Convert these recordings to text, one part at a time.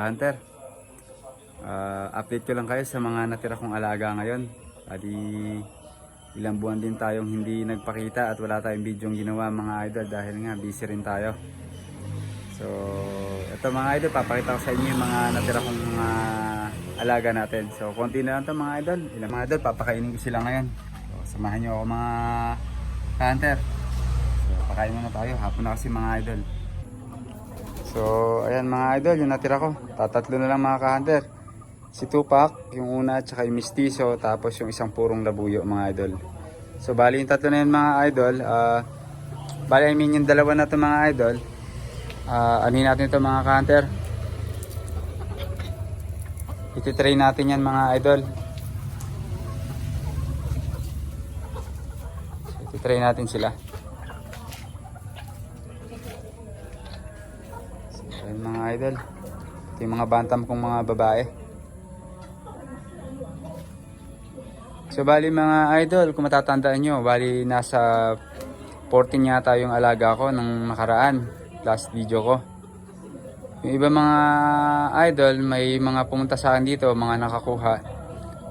ka-hunter. Update ko lang kayo sa mga natira kong alaga ngayon. Ilang buwan din tayong hindi nagpakita at wala tayong video ginawa mga idol dahil nga busy rin tayo. So ito mga idol, papakita ko sa inyo yung mga natira kong mga alaga natin. So konti na lang ito mga idol. Ilang mga idol, papakainin ko sila ngayon. So samahan nyo ako mga ka-hunter. So pakain muna tayo, hapon na kasi mga idol. So ayan mga idol, yung natira ko, tatatlo na lang mga ka-hunter. Si Tupac, yung una, tsaka yung Mistiso, tapos yung isang purong labuyo mga idol. So bali yung tatlo na yun mga idol. Yung dalawa na ito mga idol. Anin natin ito mga ka-hunter. Iti-try natin yan mga idol. So, iti-try natin sila. So ayan mga idol, ito yung mga bantam kong mga babae. So bali mga idol, kung matatandaan nyo, bali nasa 14 yata yung alaga ko nung nakaraan, last video ko. Yung iba mga idol, may mga pumunta sa akin dito, mga nakakuha.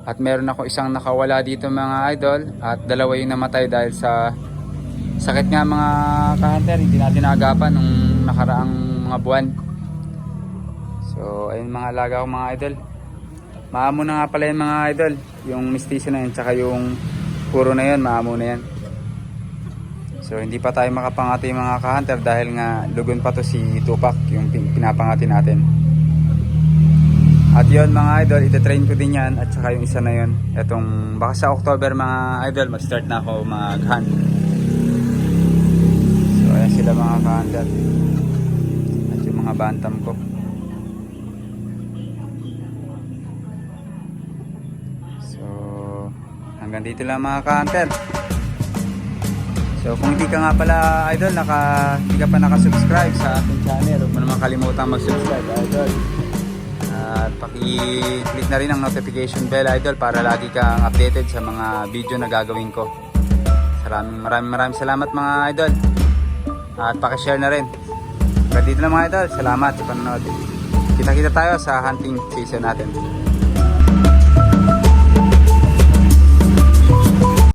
At meron ako isang nakawala dito mga idol, at dalawa yung namatay dahil sa sakit nga mga ka-hunter, hindi natin naagapan nung nakaraang mga buwan. So ayun mga alaga ko mga idol. Maamo na nga pala yung mga idol, yung Mistiso na yun, tsaka yung puro na yun, maamo na yan. So hindi pa tayo makapangati mga ka-hunter dahil nga lugon pa to si Tupac, yung pinapangati natin. At yun mga idol, ititrain ko din yan, at saka yung isa na yun. Etong, baka sa October mga idol, mag-start na ako mag-hunt. So ayan sila mga ka-hunter. At yung mga bantam ko. Hanggang dito lang mga ka-hunter. So kung hindi ka nga pala idol, hindi ka pa nakasubscribe sa ating channel, huwag mo naman kalimutang mag-subscribe idol. At paki-click na rin ang notification bell idol para lagi kang updated sa mga video na gagawin ko. Maraming salamat mga idol. At paki-share na rin. Hanggang dito lang mga idol, salamat sa panonood. Kita-kita tayo sa hunting season natin.